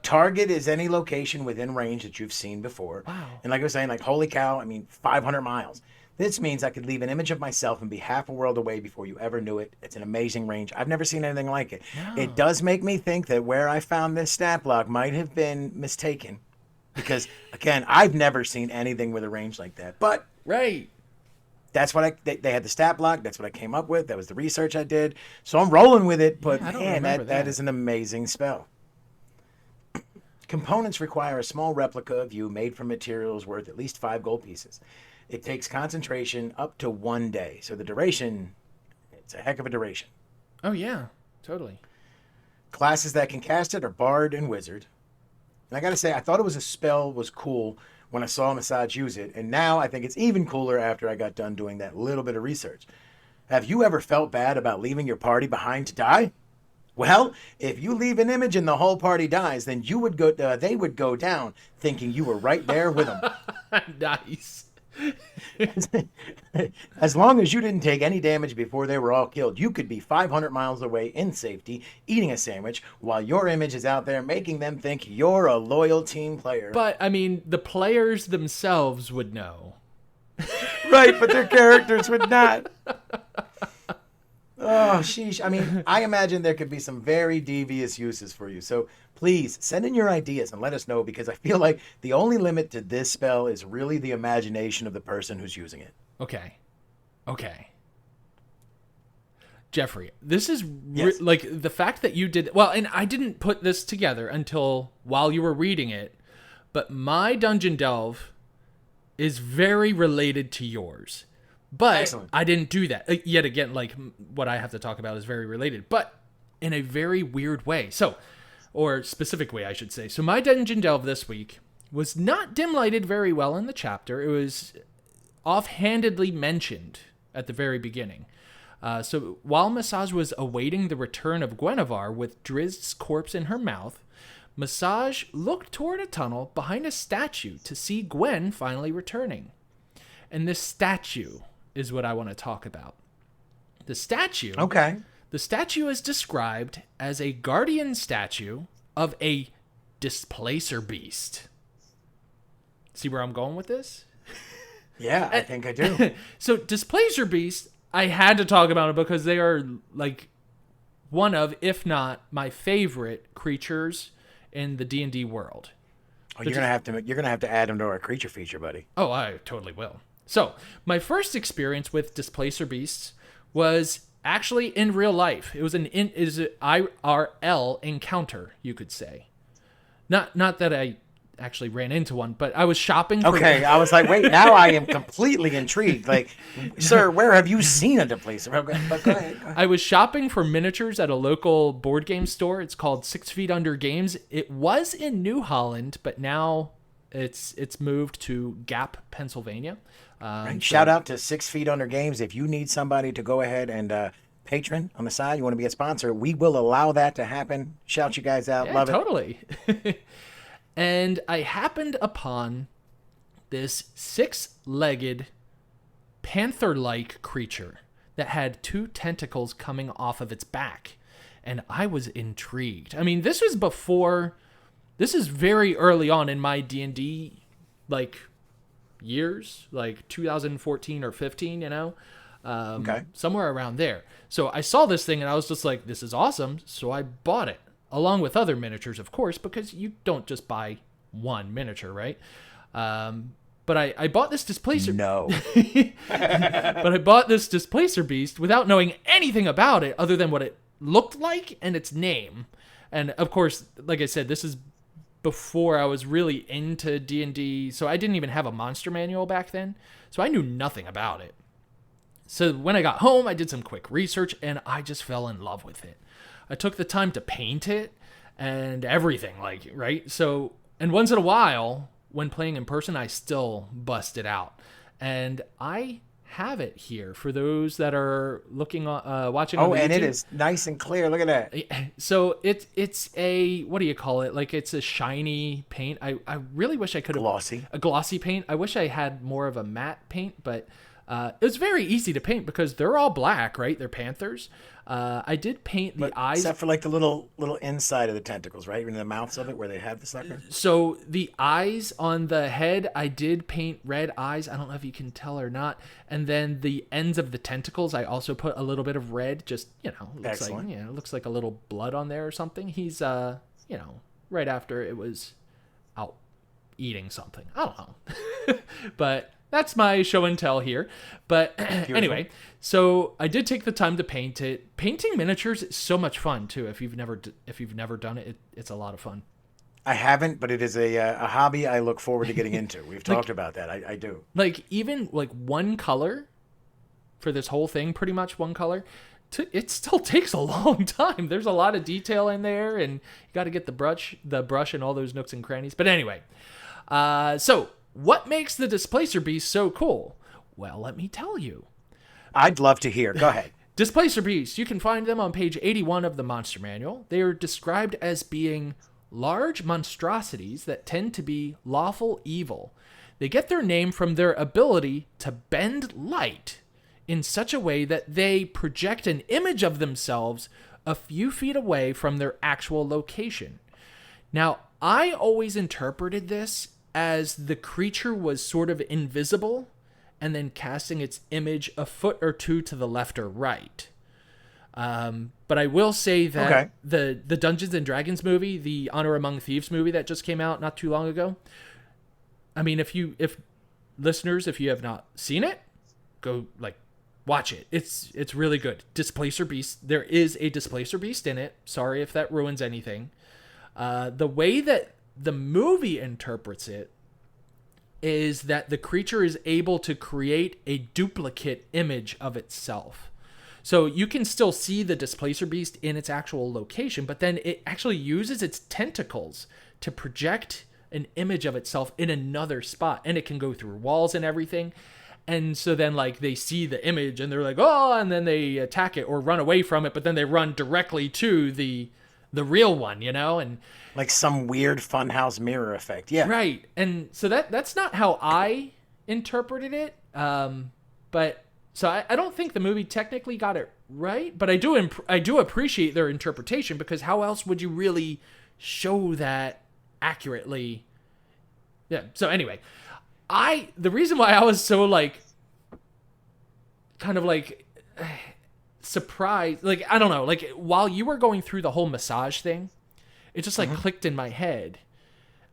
target is any location within range that you've seen before. Wow. And like I was saying, like, holy cow, I mean, 500 miles. This means I could leave an image of myself and be half a world away before you ever knew it. It's an amazing range. I've never seen anything like it. No. It does make me think that where I found this stat block might have been mistaken. Because, again, I've never seen anything with a range like that. But Right. that's what they had the stat block. That's what I came up with. That was the research I did. So I'm rolling with it. But, I don't man, remember that is an amazing spell. Components require a small replica of you made from materials worth at least 5 gold pieces. It takes concentration up to 1 day. So the duration, it's a heck of a duration. Oh, yeah. Totally. Classes that can cast it are Bard and Wizard. And I got to say, I thought it was a spell was cool when I saw Massage use it. And now I think it's even cooler after I got done doing that little bit of research. Have you ever felt bad about leaving your party behind to die? Well, if you leave an image and the whole party dies, then they would go down thinking you were right there with them. Nice. As long as you didn't take any damage before they were all killed, you could be 500 miles away in safety, eating a sandwich, while your image is out there making them think you're a loyal team player. But, I mean, the players themselves would know. Right, but their characters would not. Oh, sheesh. I mean, I imagine there could be some very devious uses for you. So please send in your ideas and let us know, because I feel like the only limit to this spell is really the imagination of the person who's using it. Okay. Jeffrey, this is Yes. like the fact that you did well, and I didn't put this together until while you were reading it, but my dungeon delve is very related to yours. But Excellent. I didn't do that. Yet again, like what I have to talk about is very related, but in a very weird way. So, or specific way, I should say. So my dungeon delve this week was not dim lighted very well in the chapter. It was offhandedly mentioned at the very beginning. So while Massage was awaiting the return of Guinevere with Drizzt's corpse in her mouth, Massage looked toward a tunnel behind a statue to see Gwen finally returning. And this statue is what I want to talk about. The statue. Okay. The statue is described as a guardian statue of a displacer beast. See where I'm going with this? Yeah, I think I do. So displacer beasts, I had to talk about it because they are like one of, if not my favorite creatures in the D&D world. Oh, you're gonna have to add them to our creature feature, buddy. Oh, I totally will. So, my first experience with displacer beasts was actually in real life. It was an IRL encounter, you could say. Not that I actually ran into one, but I was shopping for... Okay, I was like, wait, now I am completely intrigued. Like, sir, where have you seen a displacer? But go ahead. I was shopping for miniatures at a local board game store. It's called 6 Feet Under Games. It was in New Holland, but now it's moved to Gap, Pennsylvania. Right. Shout out to 6 Feet Under Games. If you need somebody to go ahead and patron on the side, you want to be a sponsor, we will allow that to happen. Shout you guys out. Yeah, Love totally. And I happened upon this 6-legged panther-like creature that had 2 tentacles coming off of its back. And I was intrigued. I mean, this is very early on in my D&D, like, years, like 2014 or 15, you know? Okay. Somewhere around there. So I saw this thing and I was just like, this is awesome. So I bought it, along with other miniatures, of course, because you don't just buy one miniature, right? But I bought this displacer. No. But I bought this displacer beast without knowing anything about it other than what it looked like and its name. And of course, like I said, this is before I was really into D&D, so I didn't even have a monster manual back then, so I knew nothing about it. So when I got home, I did some quick research, and I just fell in love with it. I took the time to paint it and everything, like, right? So, and once in a while, when playing in person, I still bust it out. And I have it here for those that are looking watching on Oh, the and YouTube. it is nice and clear. Look at that. So it's a, what do you call it? Like, it's a shiny paint. I really wish I could have Glossy. a glossy paint. I wish I had more of a matte paint, but it was very easy to paint because they're all black, right? They're panthers. I did paint the eyes. Except for like the little inside of the tentacles, right? In the mouths of it where they have the sucker. So the eyes on the head, I did paint red eyes. I don't know if you can tell or not. And then the ends of the tentacles, I also put a little bit of red. Just, looks Excellent. like, it looks like a little blood on there or something. He's, right after it was out eating something. I don't know. But that's my show and tell here. But anyway, so I did take the time to paint it. Painting miniatures is so much fun too. If you've never done it, it's a lot of fun. I haven't, but it is a hobby I look forward to getting into. We've talked about that. I do. Like, even like one color for this whole thing, pretty much one color, it still takes a long time. There's a lot of detail in there, and you got to get the brush and all those nooks and crannies. But anyway, so what makes the Displacer Beast so cool? Well, let me tell you. I'd love to hear. Go ahead. Displacer Beasts, you can find them on page 81 of the Monster Manual. They are described as being large monstrosities that tend to be lawful evil. They get their name from their ability to bend light in such a way that they project an image of themselves a few feet away from their actual location. Now, I always interpreted this as the creature was sort of invisible and then casting its image a foot or two to the left or right. But I will say that the Dungeons and Dragons movie, the Honor Among Thieves movie that just came out not too long ago, I mean, if listeners, if you have not seen it, go watch it. It's really good. Displacer Beast. There is a Displacer Beast in it. Sorry if that ruins anything. The way that the movie interprets it is that the creature is able to create a duplicate image of itself. So you can still see the Displacer Beast in its actual location, but then it actually uses its tentacles to project an image of itself in another spot, and it can go through walls and everything. And so then they see the image and they're like, oh, and then they attack it or run away from it, but then they run directly to the real one, and like some weird funhouse mirror effect. Yeah. Right. And so that's not how I interpreted it. But so I don't think the movie technically got it right, but I do appreciate their interpretation, because how else would you really show that accurately? Yeah. So anyway, the reason why I was so kind of surprised, I don't know, while you were going through the whole massage thing, it just clicked in my head.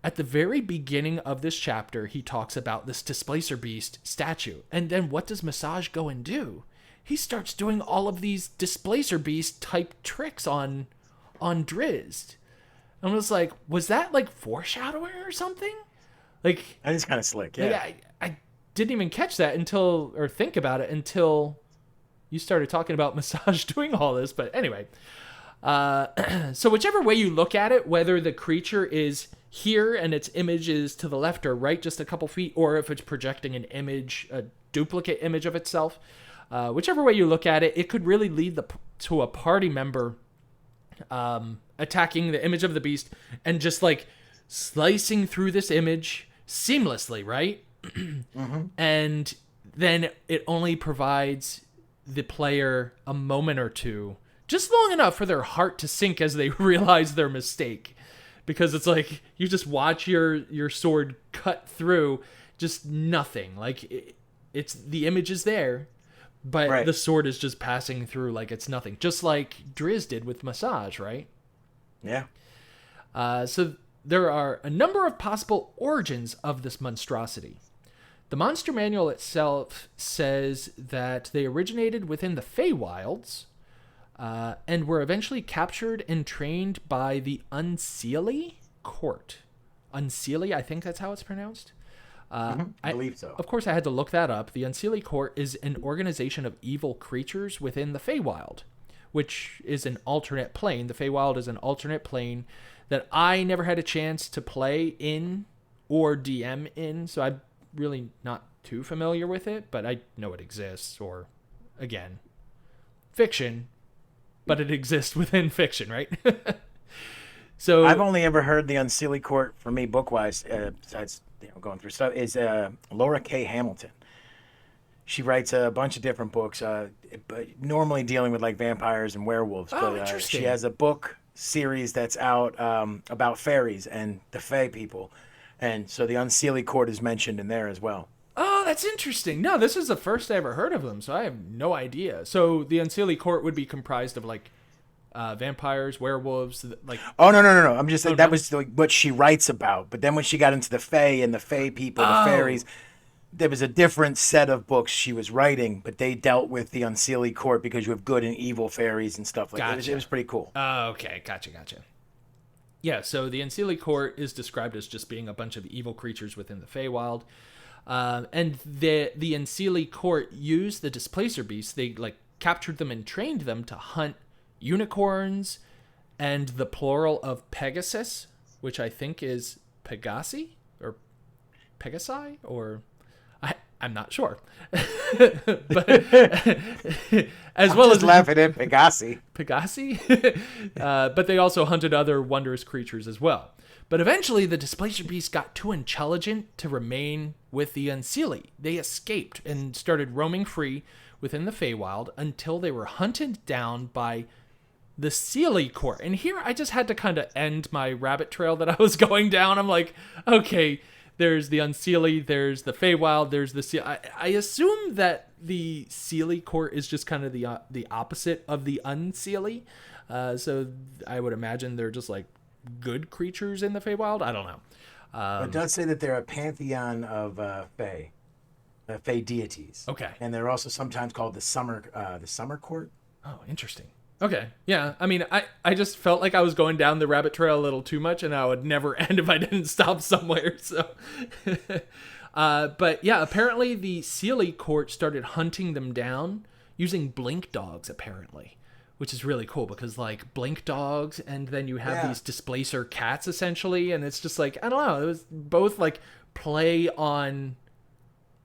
At the very beginning of this chapter, he talks about this Displacer Beast statue. And then what does Massage go and do? He starts doing all of these Displacer Beast type tricks on Drizzt. And I was like, was that foreshadowing or something? That is kind of slick, yeah. I didn't even catch that or think about it until you started talking about Massage doing all this. But anyway, so whichever way you look at it, whether the creature is here and its image is to the left or right, just a couple feet, or if it's projecting an image, a duplicate image of itself, whichever way you look at it, it could really lead to a party member attacking the image of the beast and just slicing through this image seamlessly, right? Mm-hmm. And then it only provides the player a moment or two, just long enough for their heart to sink as they realize their mistake. Because it's you just watch your sword cut through just nothing. It's the image is there, but the sword is just passing through like it's nothing. Just like Drizzt did with Massage, right? Yeah. So there are a number of possible origins of this monstrosity. The Monster Manual itself says that they originated within the Feywilds, and were eventually captured and trained by the Unseelie Court. Unseelie, I think that's how it's pronounced. I believe so. Of course, I had to look that up. The Unseelie Court is an organization of evil creatures within the Feywild, which is an alternate plane. The Feywild is an alternate plane that I never had a chance to play in or DM in, so I'm really not too familiar with it, but I know it exists. Or, again, fiction, but it exists within fiction, right? So I've only ever heard the Unseelie Court, for me, book-wise, besides going through stuff, is Laura K. Hamilton. She writes a bunch of different books, but normally dealing with like vampires and werewolves. Oh, but interesting. she has a book series that's out about fairies and the Fae people, and so the Unseelie Court is mentioned in there as well. Oh, that's interesting. No, this is the first I ever heard of them, so I have no idea. So the Unseelie Court would be comprised of like vampires, werewolves, like. Oh no! I'm just saying that no? was like what she writes about. But then when she got into the Fae and the Fae people, the fairies, there was a different set of books she was writing, but they dealt with the Unseelie Court because you have good and evil fairies and stuff like that. It was pretty cool. Okay, gotcha. Yeah, so the Unseelie Court is described as just being a bunch of evil creatures within the Feywild. And the Unseelie Court used the Displacer Beasts. They like captured them and trained them to hunt unicorns and the plural of Pegasus, which I think is Pegasi or Pegasi, or I'm not sure. But as well as laughing at Pegasi. But they also hunted other wondrous creatures as well. But eventually the Displacer Beasts got too intelligent to remain with the Unseelie. They escaped and started roaming free within the Feywild until they were hunted down by the Seelie Court. And here I just had to kind of end my rabbit trail that I was going down. I'm like, okay, there's the Unseelie, there's the Feywild, there's the Seelie. I assume that the Seelie Court is just kind of the opposite of the Unseelie. So I would imagine they're just like good creatures in the Feywild. I don't know. It does say that they're a pantheon of Fae deities. Okay. And they're also sometimes called the Summer Court. Oh, interesting. Okay. Yeah. I mean, I just felt like I was going down the rabbit trail a little too much, and I would never end if I didn't stop somewhere. So, but yeah, apparently the Seelie Court started hunting them down using blink dogs, apparently, which is really cool because like blink dogs, and then you have these displacer cats essentially, and it's just like, I don't know, it was both like play on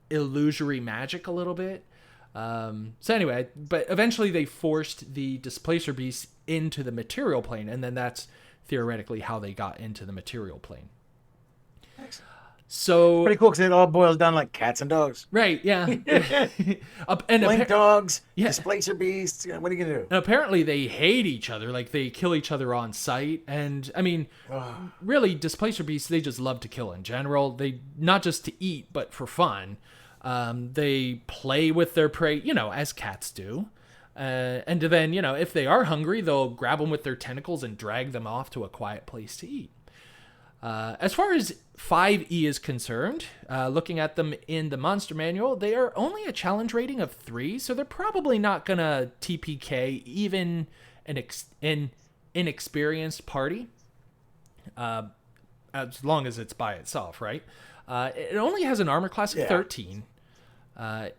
illusory magic a little bit. So anyway, but eventually they forced the Displacer Beasts into the material plane, and then that's theoretically how they got into the material plane. So pretty cool because it all boils down like cats and dogs. Right, yeah. And blink dogs, Displacer Beasts. What are you gonna do? And apparently they hate each other, like they kill each other on sight. And I mean, really, Displacer Beasts, they just love to kill in general. They not just to eat, but for fun. They play with their prey, as cats do. And then, if they are hungry, they'll grab them with their tentacles and drag them off to a quiet place to eat. As far as 5e is concerned, looking at them in the monster manual, they are only a challenge rating of 3, so they're probably not going to TPK even an inexperienced party, as long as it's by itself, right? It only has an armor class of 13.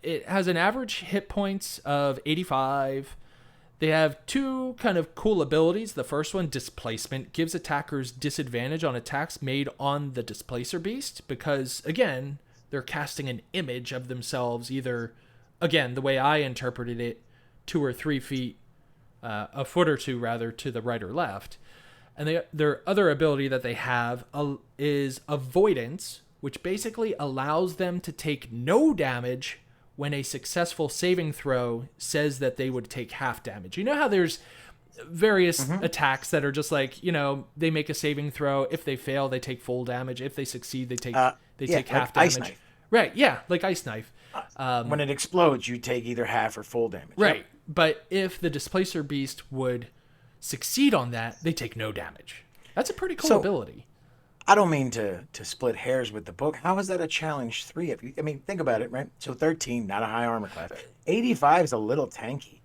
It has an average hit points of 85. They have 2 kind of cool abilities. The first one, Displacement, gives attackers disadvantage on attacks made on the Displacer Beast because, again, they're casting an image of themselves either, again, the way I interpreted it, 2 or 3 feet, a foot or 2 rather, to the right or left. And their other ability that they have is Avoidance, which basically allows them to take no damage when a successful saving throw says that they would take half damage. You know how there's various attacks that are just like, they make a saving throw. If they fail, they take full damage. If they succeed, they take half like damage. Ice Knife. Right, yeah, like Ice Knife. When it explodes, you take either half or full damage. Right, Yep. but if the Displacer Beast would succeed on that, they take no damage. That's a pretty cool ability. I don't mean to split hairs with the book. How is that a challenge 3? Think about it, right? So 13, not a high armor class. 85 is a little tanky.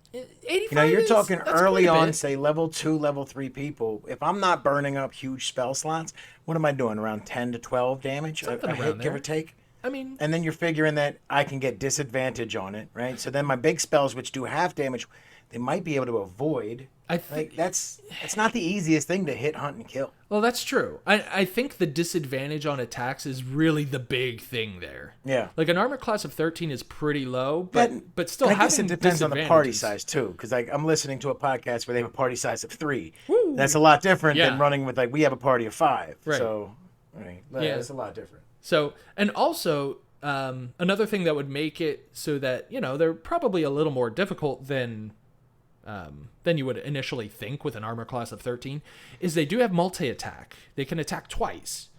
85 you're talking early on, bit. say level 2, level 3 people. If I'm not burning up huge spell slots, what am I doing? Around 10 to 12 damage a hit, give or take? I mean, and then you're figuring that I can get disadvantage on it, right? So then my big spells, which do half damage, they might be able to avoid. I think that's not the easiest thing to hit, hunt, and kill. Well, that's true. I think the disadvantage on attacks is really the big thing there. Yeah. Like an armor class of 13 is pretty low, but still I having guess it depends on the party disadvantages- size too, because I'm listening to a podcast where they have a party size of 3. Woo. That's a lot different Yeah. than running with we have a party of 5. Right. So, Yeah. it's a lot different. So, and also another thing that would make it so that they're probably a little more difficult than you would initially think with an armor class of 13 is they do have multi-attack. They can attack twice.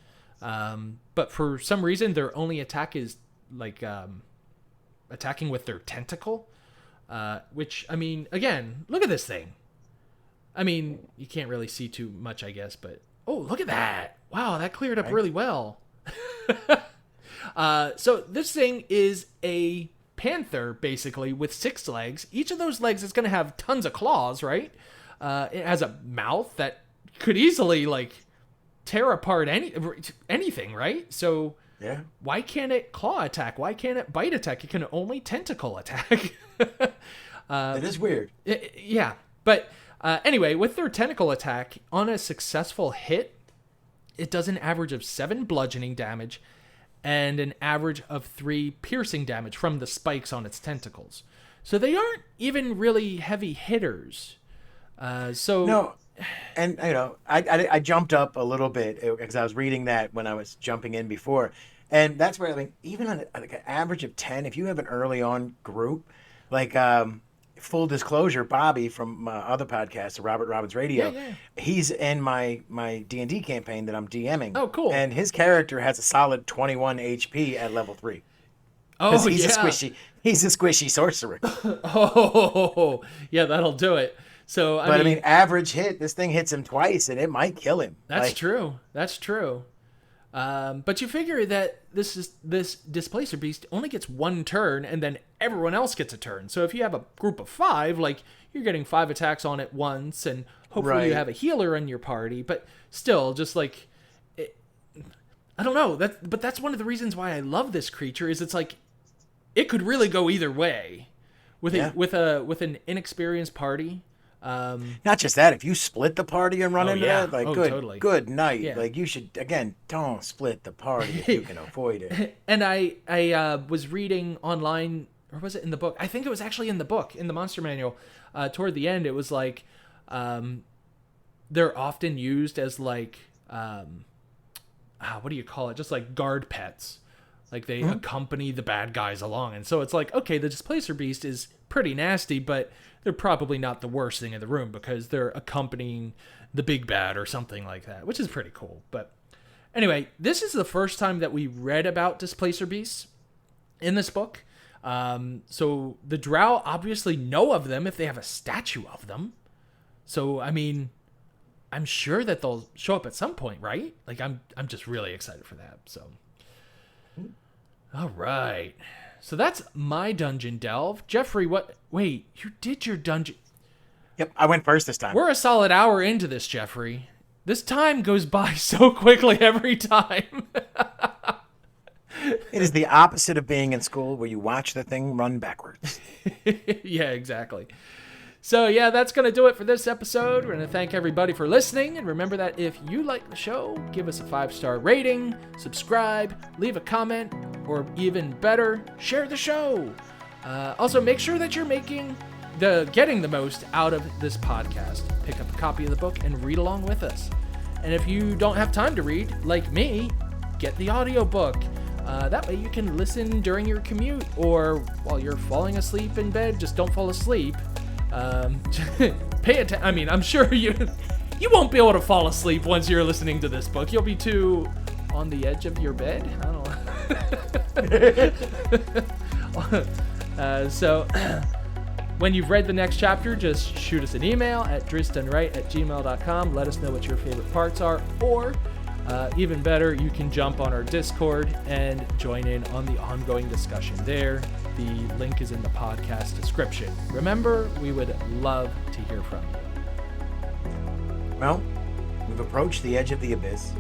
But for some reason, their only attack is like attacking with their tentacle, which, I mean, again, look at this thing. I mean, you can't really see too much, I guess, but oh, look at that. Wow, that cleared up really well. So this thing is a panther, basically, with 6 legs. Each of those legs is going to have tons of claws, right? It has a mouth that could easily tear apart anything, right? So Yeah. why can't it claw attack? Why can't it bite attack? It can only tentacle attack. It is weird. Yeah, but anyway, with their tentacle attack, on a successful hit, it does an average of 7 bludgeoning damage and an average of 3 piercing damage from the spikes on its tentacles. So they aren't even really heavy hitters. No, and I jumped up a little bit because I was reading that when I was jumping in before, and that's where I mean, even on an average of 10, if you have an early on group, full disclosure, Bobby from other podcasts, Robert Robbins Radio, he's in my D&D campaign that I'm DMing. Oh, cool! And his character has a solid 21 HP at level 3. Oh, he's a squishy sorcerer. Oh, yeah, that'll do it. So, I mean, average hit, this thing hits him twice, and it might kill him. That's true. That's true. But you figure that this Displacer Beast only gets 1 turn, and then everyone else gets a turn. So if you have a group of 5, you're getting 5 attacks on it once, and hopefully you have a healer in your party. But still, just I don't know. But that's one of the reasons why I love this creature. Is it could really go either way, with an inexperienced party. Not just that, if you split the party and run into that, totally. good night. Yeah. You should, again, don't split the party if you can avoid it. And I was reading online, or was it in the book? I think it was actually in the book, in the Monster Manual. Toward the end, it was they're often used as what do you call it? Just guard pets. They accompany the bad guys along. And so it's okay, the Displacer Beast is pretty nasty, but they're probably not the worst thing in the room because they're accompanying the big bad or something like that, which is pretty cool. But anyway, this is the first time that we read about Displacer Beasts in this book. So the Drow obviously know of them if they have a statue of them. So, I mean, I'm sure that they'll show up at some point, right? I'm just really excited for that. So, all right. So that's my dungeon delve. Jeffrey, wait, you did your dungeon. Yep, I went first this time. We're a solid hour into this, Jeffrey. This time goes by so quickly every time. It is the opposite of being in school where you watch the thing run backwards. Yeah, exactly. So, yeah, that's going to do it for this episode. We're going to thank everybody for listening. And remember that if you like the show, give us a 5-star rating, subscribe, leave a comment, or even better, share the show. Also, make sure that you're getting the most out of this podcast. Pick up a copy of the book and read along with us. And if you don't have time to read, like me, get the audiobook. That way you can listen during your commute or while you're falling asleep in bed. Just don't fall asleep. Pay attention. I mean, I'm sure you won't be able to fall asleep once you're listening to this book. You'll be too on the edge of your bed. I don't know. So when you've read the next chapter, just shoot us an email at drizztdoneright@gmail.com. Let us know what your favorite parts are, or even better, you can jump on our Discord and join in on the ongoing discussion there. The link is in the podcast description. Remember, we would love to hear from you. Well, we've approached the edge of the abyss.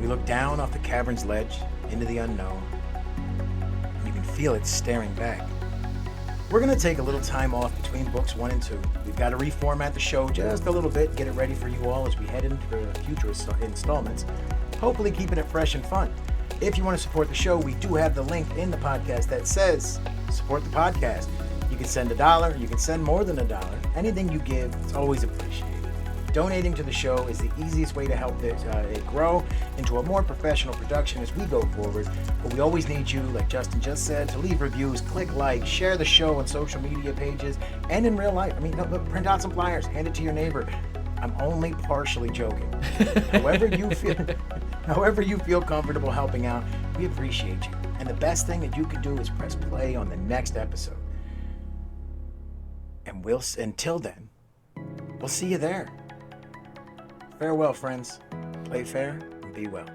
We look down off the cavern's ledge into the unknown. feel it staring back. We're going to take a little time off between books 1 and 2. We've got to reformat the show just a little bit, get it ready for you all as we head into future installments, hopefully keeping it fresh and fun. If you want to support the show, we do have the link in the podcast that says support the podcast. You can send $1, you can send more than $1. Anything you give, it's always appreciated. Donating to the show is the easiest way to help it grow into a more professional production as we go forward. But we always need you, like Justin just said, to leave reviews, click like, share the show on social media pages, and in real life. I mean, look, print out some flyers, hand it to your neighbor. I'm only partially joking. However you feel comfortable helping out, we appreciate you. And the best thing that you can do is press play on the next episode. And until then, we'll see you there. Farewell, friends. Play fair and be well.